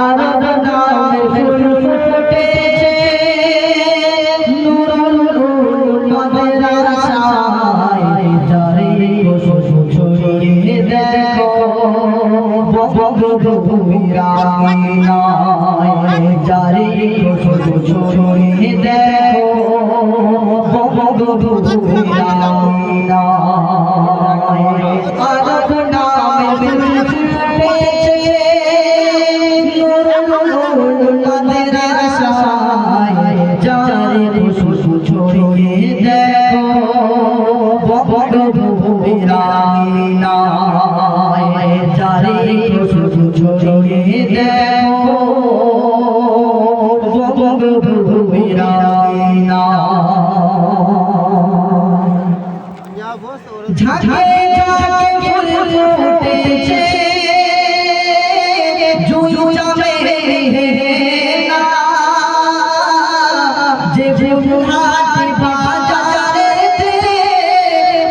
আরব নামে ফুল ফুটেছে নুরুল মাদ্রাসায় যারে ছড়িয়ে দেখো বগবগুরায় যারে ছড়িয়ে দেখো বগবগুরায় আরব নামে ফুল ফুটেছে ছড়িয়ে দেখো বগবগুরায় যারে ছড়িয়ে দেখো বগবগুরায় ঝাঁকে ঝাঁকে ফুল ফুটেছে জুই চামে না যে ফুলহাটি বাজারেতে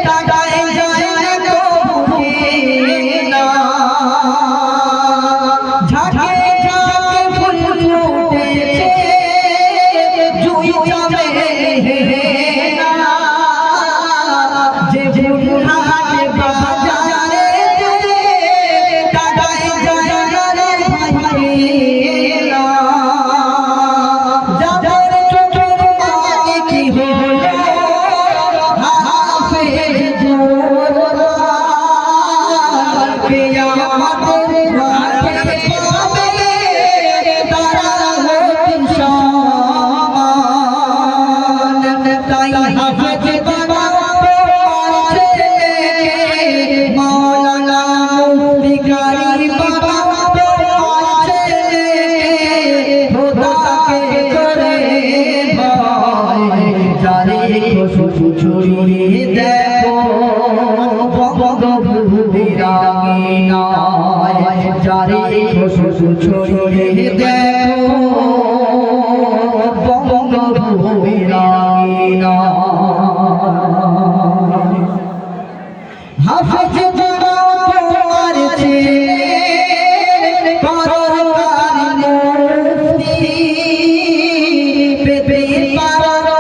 টাকায় যায় না কবুকে না ঝাঁকে ঝাঁকে ফুল ফুটেছে জুই চামে না যে ফুলহাটি বাজারেতে টাকায় যায় না রে ভাই না যাদের চোখের মালিক হলো হাফেজ জোরার কিয়ামতের মাঠে পাবে তারা হতে সমান তাই হাফেজ বাবা তোমার ছেলেকে মাওলানা মুফতি কারি বাবা তোমার ছেলেকে খোদাকে করে ভয় যারে ছড়িয়ে দেখো বগবগুরায় যারে ছড়িয়ে দেখো বগবগুরায় হাফেজ বাবা তোমার ছেলে পরকারি মুফতি পেতে পারো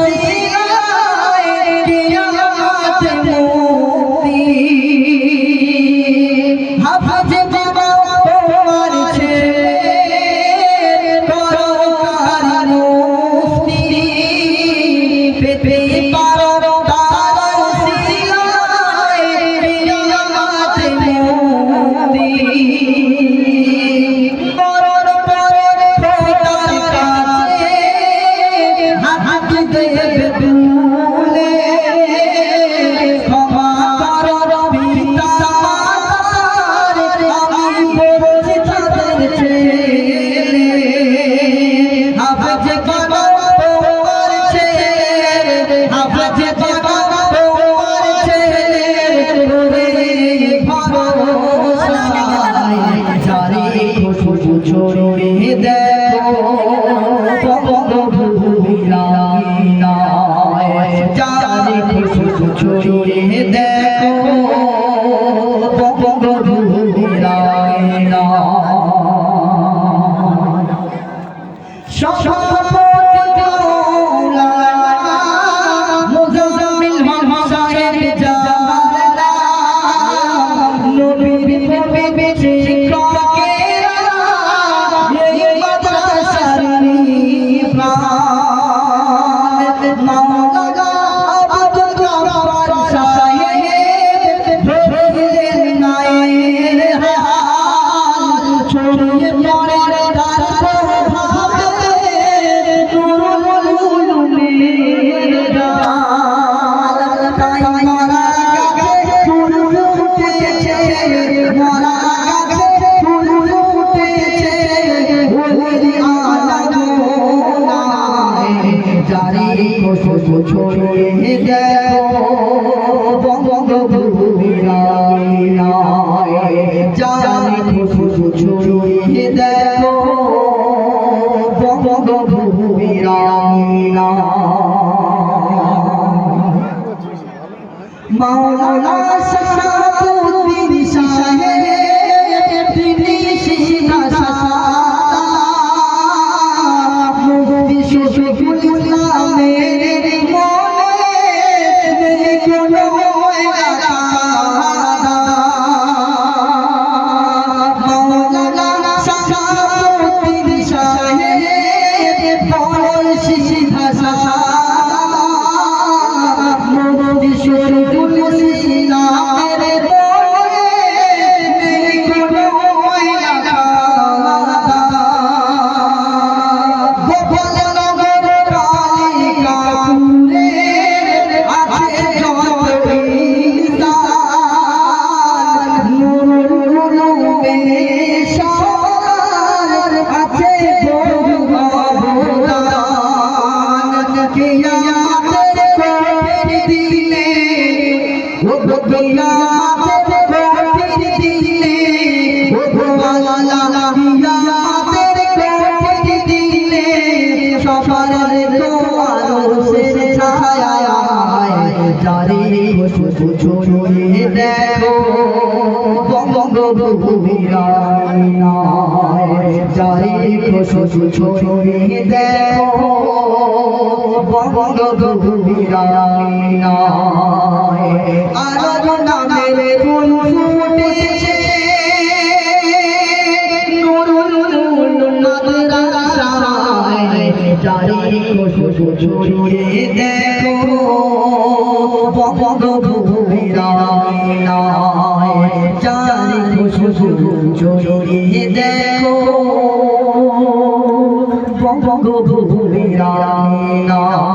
সিরায় কিয়ামত মুক্তি হাফেজ বাবা তোমার ছেলে পরকারি মুফতি পেতে পারো সিরায় ছড়িয়ে দেখো বঙ্গভূমির আয়নায় চারিদিকে শুধু ছড়িয়ে দেখো বঙ্গভূমির আয়নায় আরব নামের ফুল ফুটেছে নুরুল মাদ্রাসায় চারিদিকে শুধু ছড়িয়ে দেখো বঙ্গভূমির আয়নায় চারিদিকে শুধু ছড়িয়ে দেখো বঙ্গভূমির আয়নায়।